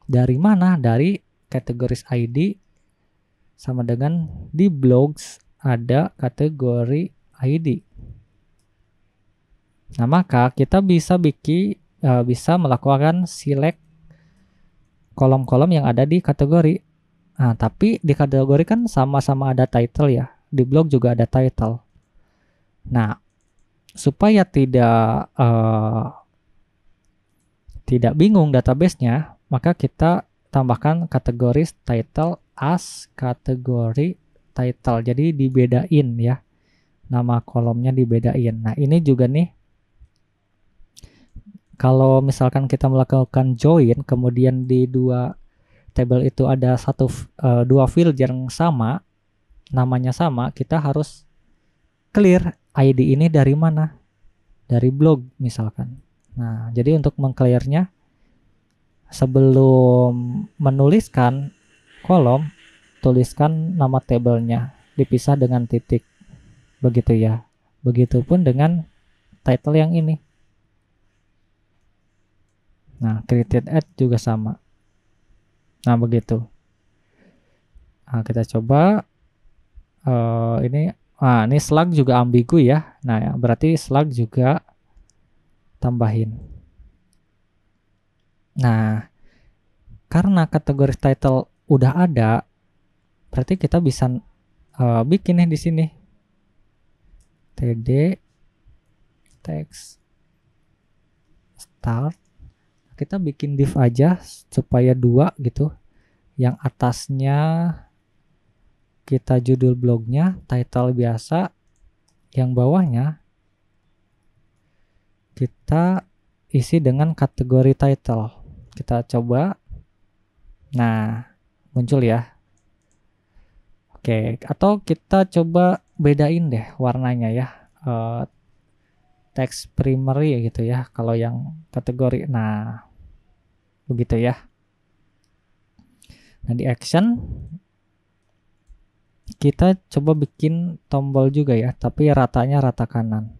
[SPEAKER 1] Dari mana? Dari kategoris ID sama dengan di blogs ada kategori ID. Nah, maka kita bisa bisa melakukan select kolom-kolom yang ada di kategori. Nah, tapi di kategori kan sama-sama ada title ya. Di blog juga ada title. Nah, supaya tidak bingung database-nya, maka kita tambahkan kategori title as kategori title. Jadi dibedain ya. Nama kolomnya dibedain. Nah, ini juga nih, kalau misalkan kita melakukan join, kemudian di dua table itu ada dua field yang sama, namanya sama, kita harus clear ID ini dari mana? Dari blog misalkan. Nah, jadi untuk meng-clearnya, sebelum menuliskan kolom, tuliskan nama tabelnya dipisah dengan titik. Begitu ya. Begitupun dengan title yang ini. Nah, created at juga sama. Nah, begitu. Nah, kita coba ini slug juga ambigu ya. Nah, berarti slug juga tambahin. Nah, karena kategori title udah ada, berarti kita bisa bikin nih di sini td text start. Kita bikin div aja supaya 2 gitu. Yang atasnya kita judul blognya, title biasa. Yang bawahnya kita isi dengan kategori title. Kita coba. Nah, muncul ya. Oke, atau kita coba bedain deh warnanya ya. Text primary gitu ya. Kalau yang kategori. Nah, begitu ya. Nah, di action kita coba bikin tombol juga ya, tapi ratanya rata kanan.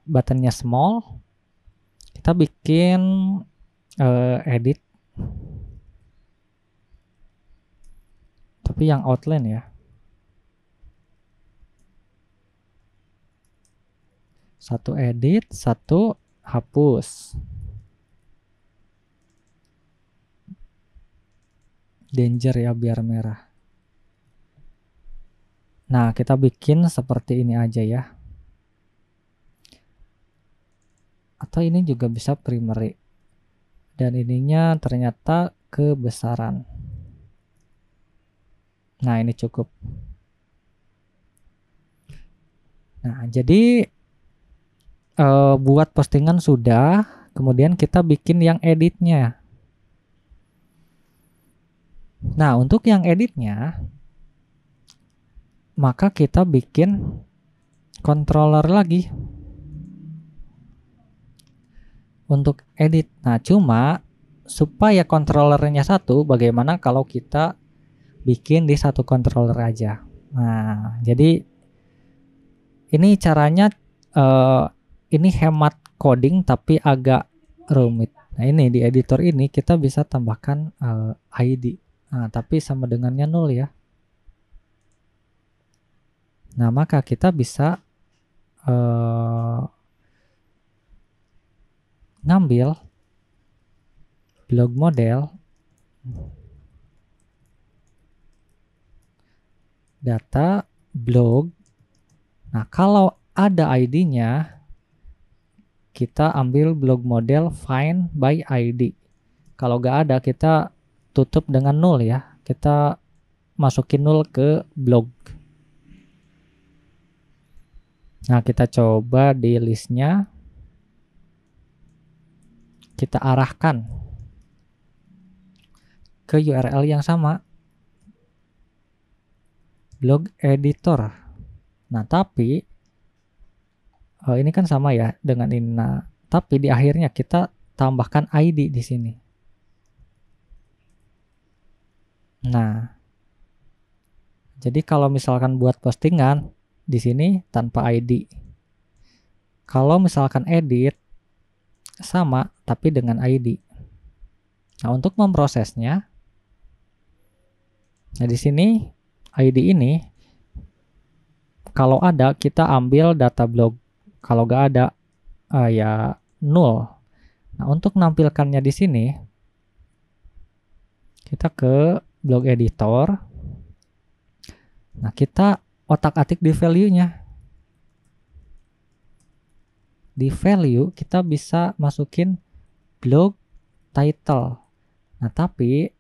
[SPEAKER 1] Buttonnya small. Kita bikin edit, tapi yang outline ya. Satu edit, satu hapus. Danger ya, biar merah. Nah, kita bikin seperti ini aja ya. Atau ini juga bisa primary. Dan ininya ternyata kebesaran. Nah, ini cukup. Nah, jadi buat postingan sudah, kemudian kita bikin yang editnya. Nah, untuk yang editnya, maka kita bikin controller lagi untuk edit. Nah, cuma supaya controllernya satu, bagaimana kalau kita bikin di satu controller aja. Nah, jadi ini caranya ini hemat coding tapi agak rumit. Nah, ini di editor ini kita bisa tambahkan ID. Nah, tapi sama dengannya 0 ya. Nah, maka kita bisa ngambil blog model, data blog. Nah, kalau ada ID-nya, kita ambil blog model find by ID. Kalau gak ada, kita tutup dengan 0 ya. Kita masukin 0 ke blog. Nah, kita coba di listnya. Kita arahkan ke URL yang sama, blog editor. Nah, tapi ini kan sama ya dengan ini. Nah, tapi di akhirnya kita tambahkan ID di sini. Nah, jadi kalau misalkan buat postingan di sini tanpa ID. Kalau misalkan edit sama tapi dengan ID. Nah, untuk memprosesnya, nah di sini ID ini kalau ada kita ambil data blog. Kalau gak ada ya 0. Nah, untuk menampilkannya di sini kita ke blog editor. Nah, kita otak-atik di value-nya. Di value kita bisa masukin blog title. Nah, tapi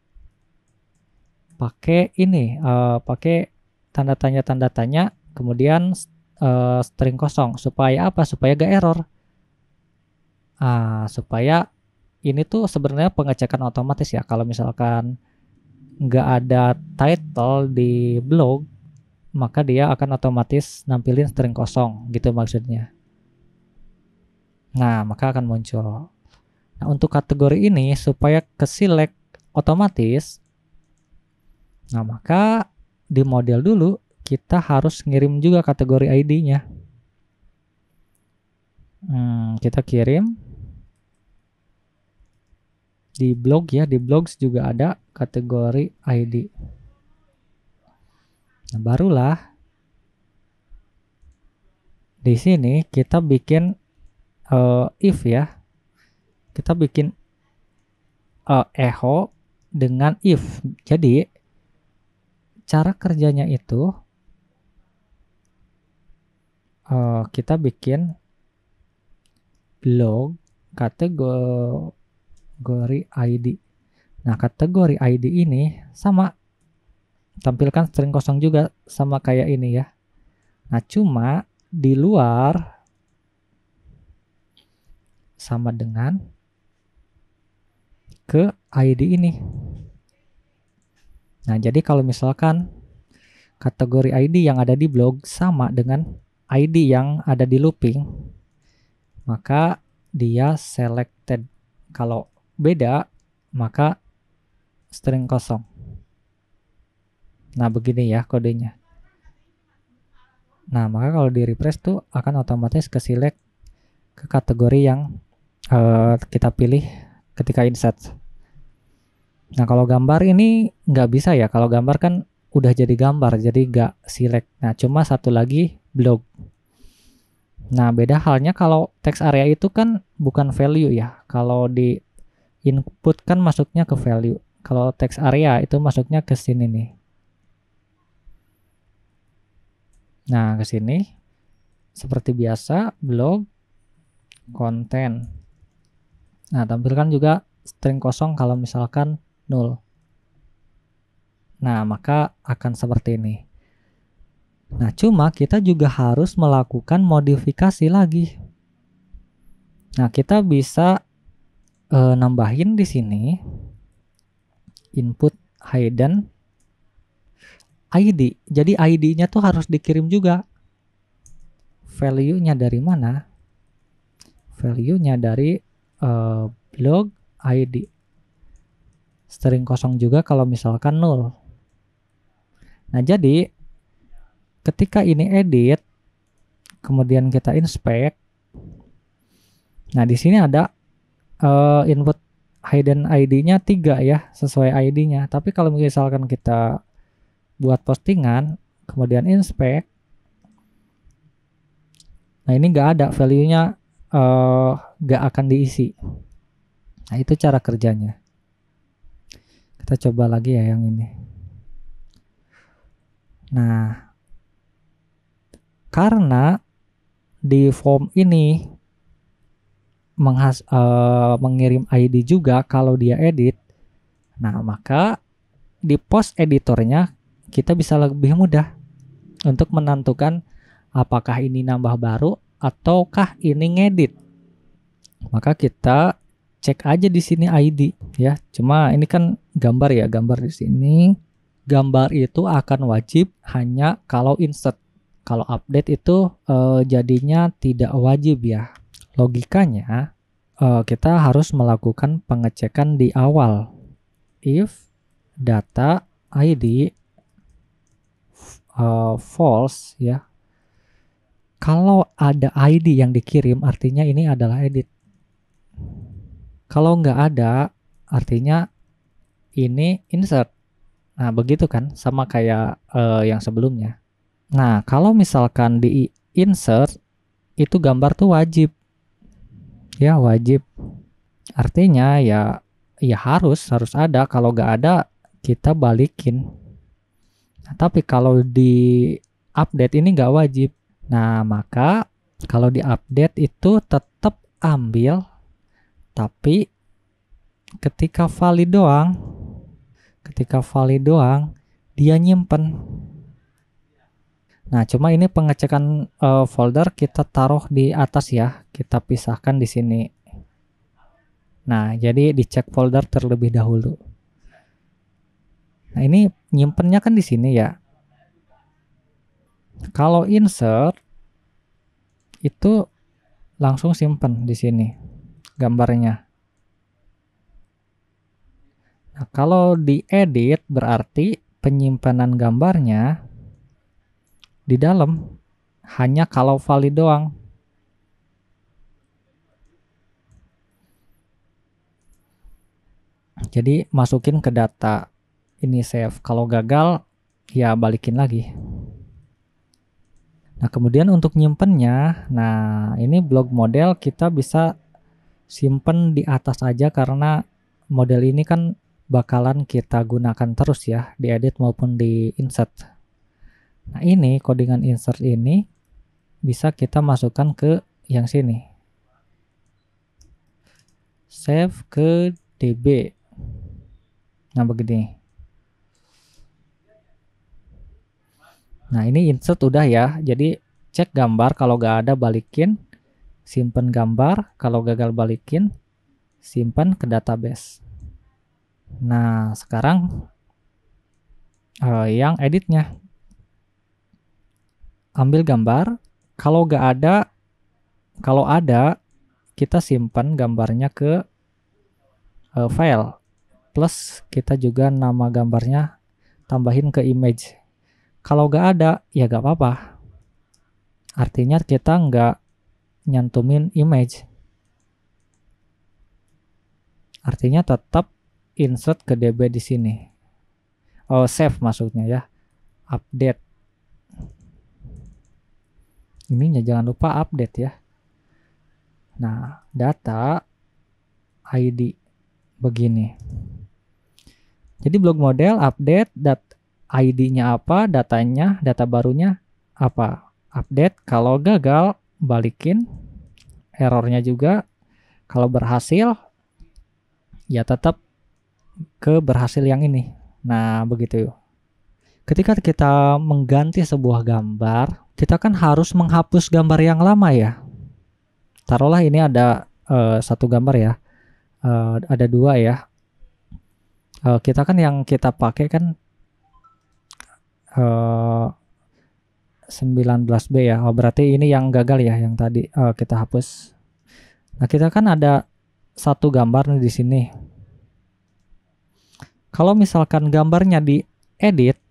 [SPEAKER 1] pakai ini, pakai tanda tanya, kemudian string kosong. Supaya apa? Supaya gak error. Supaya ini tuh sebenarnya pengecekan otomatis ya. Kalau misalkan nggak ada title di blog, maka dia akan otomatis nampilin string kosong gitu maksudnya. Nah, maka akan muncul. Nah, untuk kategori ini supaya ke select otomatis, nah maka di model dulu kita harus ngirim juga kategori ID-nya. Kita kirim di blog ya, di blogs juga ada kategori ID. Nah, barulah Di sini kita bikin if ya. Kita bikin echo dengan if. Jadi cara kerjanya itu kita bikin blog kategori ID. Nah, kategori ID ini sama, tampilkan string kosong juga sama kayak ini ya. Nah, cuma di luar sama dengan ke ID ini. Nah, jadi kalau misalkan kategori ID yang ada di blog sama dengan ID yang ada di looping, maka dia selected. Kalau beda, maka string kosong. Nah, begini ya kodenya. Nah, maka kalau di refresh tuh akan otomatis ke select ke kategori yang kita pilih ketika insert. Nah, kalau gambar ini nggak bisa ya. Kalau gambar kan udah jadi gambar, jadi nggak select. Nah, cuma satu lagi blog. Nah, beda halnya kalau text area itu kan bukan value ya. Kalau di input kan masuknya ke value. Kalau text area itu masuknya ke sini nih. Nah, ke sini seperti biasa blog konten. Nah, tampilkan juga string kosong kalau misalkan null. Nah, maka akan seperti ini. Nah, cuma kita juga harus melakukan modifikasi lagi. Nah, kita bisa nambahin di sini input hidden ID. Jadi ID-nya tuh harus dikirim juga. Value-nya dari mana? Value-nya dari blog ID. String kosong juga kalau misalkan null. Nah, jadi ketika ini edit, kemudian kita inspect. Nah, di sini ada input hidden ID-nya 3 ya, sesuai ID-nya. Tapi kalau misalkan kita buat postingan, kemudian inspect, nah ini nggak ada value-nya, nggak akan diisi. Nah, itu cara kerjanya. Kita coba lagi ya yang ini. Nah, karena di form ini mengirim ID juga kalau dia edit, nah maka di post editornya kita bisa lebih mudah untuk menentukan apakah ini nambah baru ataukah ini ngedit. Maka kita cek aja di sini ID ya. Cuma ini kan gambar ya, gambar di sini. Gambar itu akan wajib hanya kalau insert. Kalau update itu jadinya tidak wajib ya. Logikanya kita harus melakukan pengecekan di awal. If data ID false ya. Kalau ada ID yang dikirim artinya ini adalah edit. Kalau nggak ada artinya ini insert. Nah, begitu kan, sama kayak yang sebelumnya. Nah, kalau misalkan di insert itu gambar tuh wajib. Ya, wajib. Artinya ya harus ada. Kalau nggak ada kita balikin. Nah, tapi kalau di update ini nggak wajib. Nah, maka kalau di update itu tetap ambil, tapi ketika valid doang dia nyimpen. Nah, cuma ini pengecekan folder kita taruh di atas ya, kita pisahkan di sini. Nah, jadi dicek folder terlebih dahulu. Nah, ini nyimpennya kan di sini ya. Kalau insert itu langsung simpen di sini gambarnya. Nah, kalau diedit berarti penyimpanan gambarnya di dalam hanya kalau valid doang. Jadi masukin ke data ini save. Kalau gagal ya balikin lagi. Nah, kemudian untuk nyimpennya, nah ini blog model kita bisa simpen di atas aja karena model ini kan bakalan kita gunakan terus ya, diedit maupun di insert. Nah, ini codingan insert ini bisa kita masukkan ke yang sini. Save ke DB. Nah, begini. Nah, ini insert udah ya. Jadi cek gambar, kalau gak ada balikin, simpen gambar, kalau gagal balikin, simpan ke database. Nah, sekarang yang editnya. Ambil gambar, kalau ada kita simpan gambarnya ke file. Plus kita juga nama gambarnya tambahin ke image. Kalau gak ada, ya gak apa-apa. Artinya kita nggak nyantumin image. Artinya tetap insert ke DB di sini. Oh, save maksudnya ya. Update. Ininya jangan lupa update ya. Nah, data ID begini. Jadi blog model update, ID-nya apa, datanya, data barunya apa. Update, kalau gagal balikin, errornya juga. Kalau berhasil ya tetap ke berhasil yang ini. Nah, begitu. Ketika kita mengganti sebuah gambar, kita kan harus menghapus gambar yang lama ya. Taruhlah ini ada satu gambar ya, ada dua ya. Kita kan yang kita pakai kan 19B ya. Oh, berarti ini yang gagal ya, yang tadi kita hapus. Nah, kita kan ada satu gambar nih di sini. Kalau misalkan gambarnya diedit,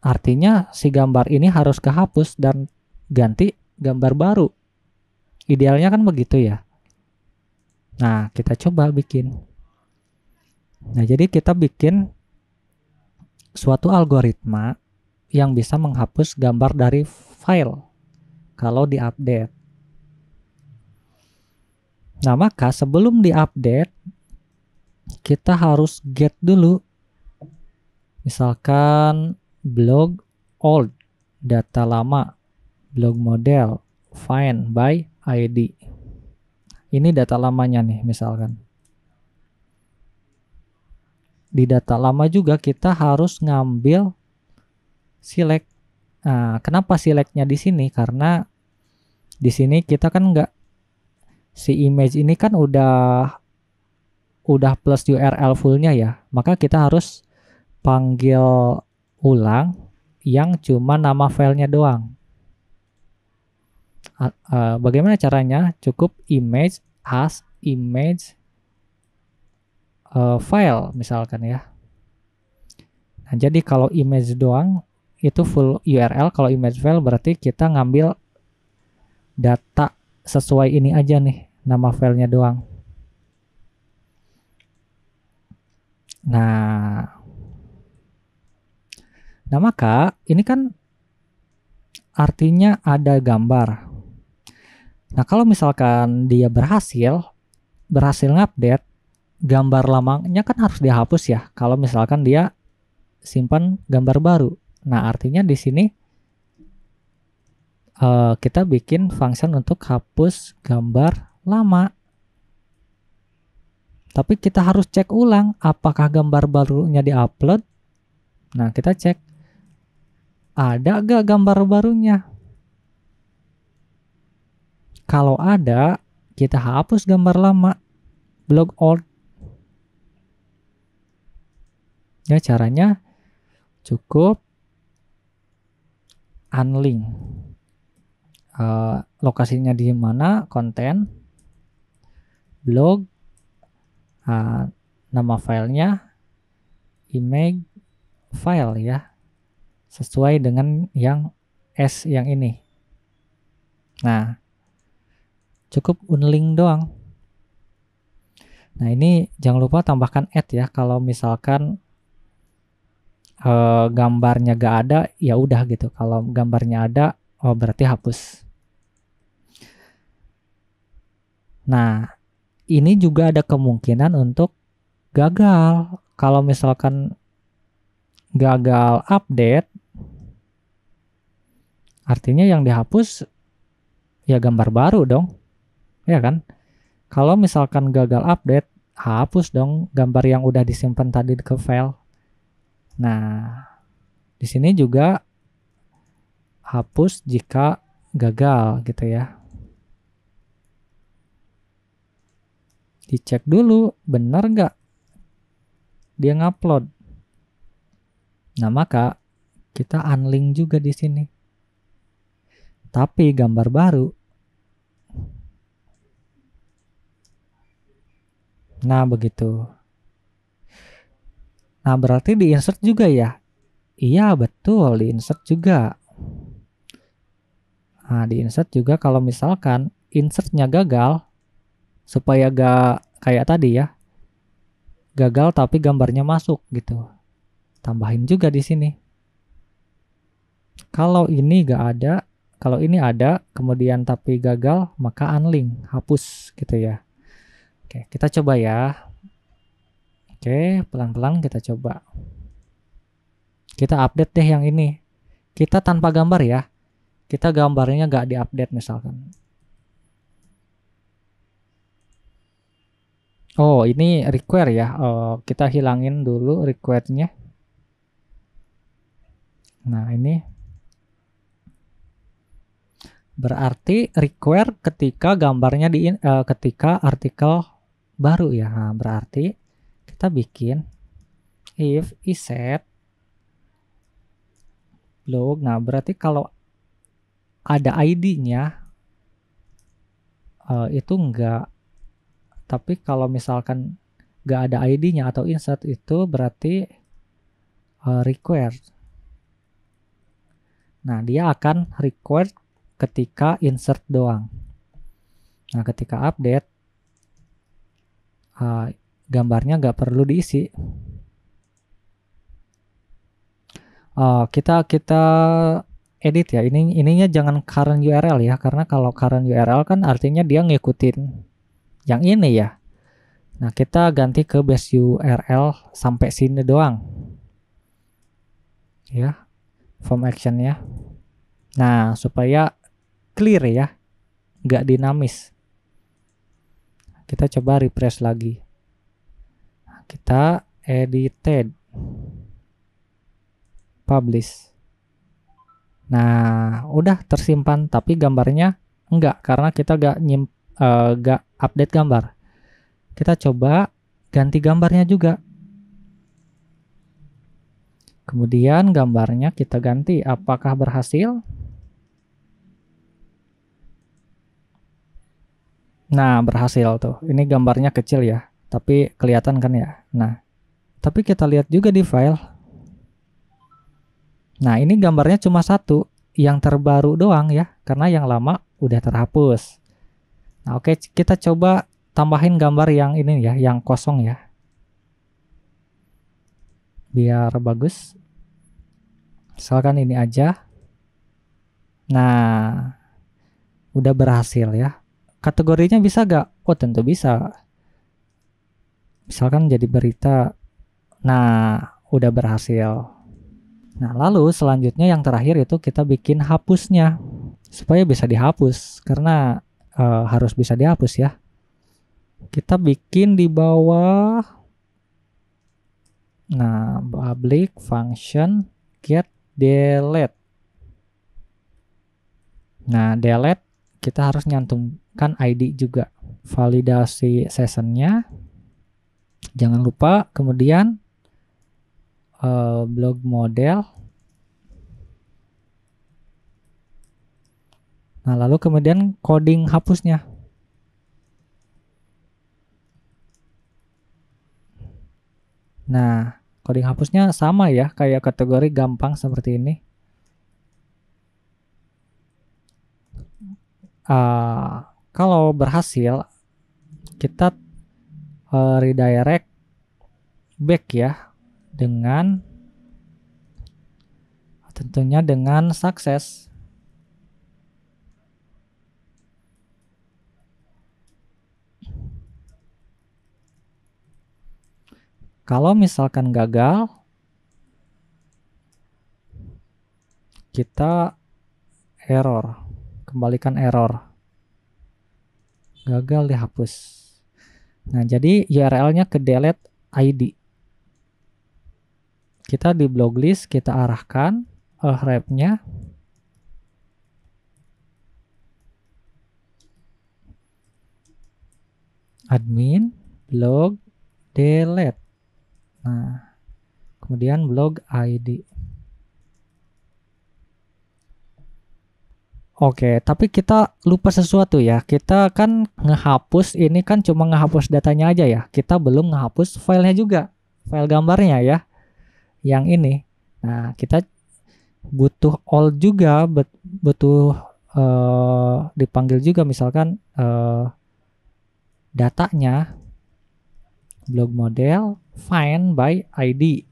[SPEAKER 1] artinya si gambar ini harus kehapus dan ganti gambar baru. Idealnya kan begitu ya. Nah, kita coba bikin. Nah, jadi kita bikin suatu algoritma yang bisa menghapus gambar dari file kalau diupdate. Nah, maka sebelum diupdate kita harus get dulu. Misalkan blog old, data lama, blog model, find by ID. Ini data lamanya nih misalkan. Di data lama juga kita harus ngambil select. Nah, kenapa selectnya di sini? Karena di sini kita kan nggak, si image ini kan udah plus URL fullnya ya. Maka kita harus panggil ulang yang cuma nama filenya doang. Bagaimana caranya? Cukup image as image file misalkan ya. Nah, jadi kalau image doang itu full URL, kalau image file berarti kita ngambil data sesuai ini aja nih, nama filenya doang. Nah, maka ini kan artinya ada gambar. Nah, kalau misalkan dia berhasil ngupdate, gambar lamanya kan harus dihapus ya. Kalau misalkan dia simpan gambar baru. Nah, artinya di sini kita bikin function untuk hapus gambar lama. Tapi kita harus cek ulang apakah gambar barunya diupload. Nah, kita cek ada gak gambar barunya. Kalau ada, kita hapus gambar lama, blog old. Ya, caranya cukup unlink. Lokasinya di mana, konten, blog, nama filenya, image file ya, sesuai dengan yang S yang ini. Nah, cukup unlink doang. Nah, ini jangan lupa tambahkan add ya. Kalau misalkan gambarnya gak ada, ya udah gitu. Kalau gambarnya ada, Oh, berarti hapus. Nah, ini juga ada kemungkinan untuk gagal. Kalau misalkan gagal update, artinya yang dihapus ya gambar baru dong, ya kan? Kalau misalkan gagal update, hapus dong gambar yang udah disimpan tadi ke file. Nah, di sini juga hapus jika gagal gitu ya. Dicek dulu benar nggak dia ngupload. Nah, maka kita unlink juga di sini. Tapi gambar baru. Nah, begitu. Nah, berarti di insert juga ya? Iya, betul, di insert juga. Nah, di insert juga kalau misalkan insertnya gagal, supaya gak kayak tadi ya, gagal tapi gambarnya masuk gitu. Tambahin juga di sini. Kalau ini gak ada, kalau ini ada, kemudian tapi gagal, maka unlink, hapus gitu ya. Oke, kita coba ya. Oke, pelan-pelan kita coba. Kita update deh yang ini. Kita tanpa gambar ya. Kita gambarnya gak diupdate misalkan. Oh, ini require ya. Kita hilangin dulu require-nya. Nah, ini berarti require ketika gambarnya ketika artikel baru ya. Nah, berarti kita bikin if iset blog. Nah, berarti kalau ada ID-nya itu enggak. Tapi kalau misalkan enggak ada ID-nya atau insert itu berarti required. Nah, dia akan required ketika insert doang. Nah, ketika update gambarnya nggak perlu diisi. Kita edit ya. Ininya jangan current URL ya, karena kalau current URL kan artinya dia ngikutin yang ini ya. Nah, kita ganti ke base URL sampai sini doang. Ya, form action ya. Nah, supaya clear ya, nggak dinamis. Kita coba refresh lagi. Nah, kita edited, publish. Nah, udah tersimpan, tapi gambarnya enggak karena kita nggak update gambar. Kita coba ganti gambarnya juga. Kemudian gambarnya kita ganti. Apakah berhasil? Nah, berhasil tuh. Ini gambarnya kecil ya, tapi kelihatan kan ya. Nah, tapi kita lihat juga di file. Nah, ini gambarnya cuma satu, yang terbaru doang ya, karena yang lama udah terhapus. Nah, oke, kita coba tambahin gambar yang ini ya, yang kosong ya. Biar bagus. Misalkan ini aja. Nah, udah berhasil ya. Kategorinya bisa gak? Oh, tentu bisa. Misalkan jadi berita. Nah, udah berhasil. Nah, lalu selanjutnya yang terakhir itu kita bikin hapusnya. Supaya bisa dihapus. Karena harus bisa dihapus ya. Kita bikin di bawah. Nah, public function get delete. Nah, delete kita harus nyantumkan ID juga. Validasi sessionnya. Jangan lupa. Kemudian blog model. Nah, lalu kemudian coding hapusnya. Nah, coding hapusnya sama ya, kayak kategori gampang seperti ini. Kalau berhasil, kita redirect back ya, dengan tentunya dengan sukses. Kalau misalkan gagal, kita error, kembalikan error, gagal dihapus. Nah, jadi URL-nya ke delete ID. Kita di blog list, kita arahkan href-nya admin blog delete. Nah, kemudian blog ID. Oke, tapi kita lupa sesuatu ya. Kita kan ngehapus ini kan cuma ngehapus datanya aja ya. Kita belum ngehapus filenya juga. File gambarnya ya. Yang ini. Nah, kita butuh all juga, butuh dipanggil juga misalkan datanya blog model find by ID.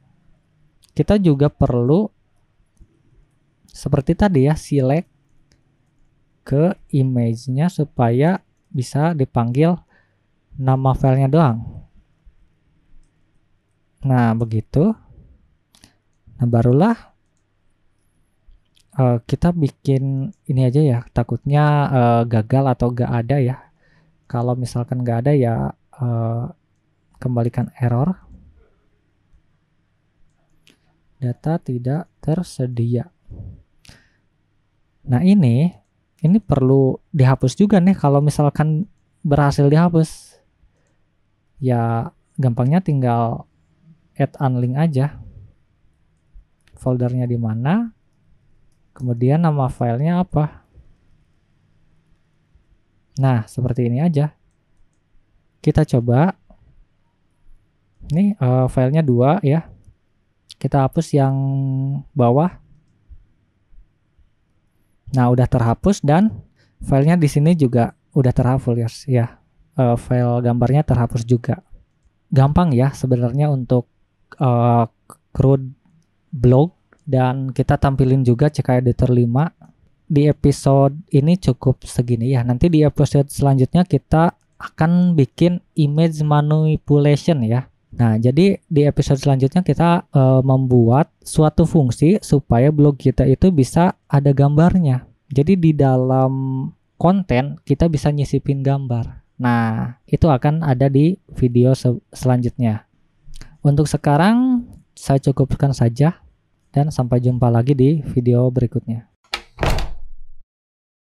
[SPEAKER 1] Kita juga perlu seperti tadi ya, select ke image-nya supaya bisa dipanggil nama filenya doang. Nah, begitu. Nah, barulah kita bikin ini aja ya. Takutnya gagal atau gak ada ya. Kalau misalkan gak ada ya kembalikan error. Data tidak tersedia. Nah, ini perlu dihapus juga nih kalau misalkan berhasil dihapus. Ya gampangnya tinggal add unlink aja. Foldernya di mana? Kemudian nama filenya apa? Nah, seperti ini aja. Kita coba. Ini filenya 2 ya. Kita hapus yang bawah. Nah, udah terhapus dan filenya di sini juga udah terhapus ya. File gambarnya terhapus juga. Gampang ya sebenarnya untuk CRUD blog, dan kita tampilin juga CK Editor 5. Di episode ini cukup segini ya. Nanti di episode selanjutnya kita akan bikin image manipulation ya. Nah, jadi di episode selanjutnya kita membuat suatu fungsi supaya blog kita itu bisa ada gambarnya. Jadi di dalam konten kita bisa nyisipin gambar. Nah, itu akan ada di video selanjutnya. Untuk sekarang saya cukupkan saja dan sampai jumpa lagi di video berikutnya.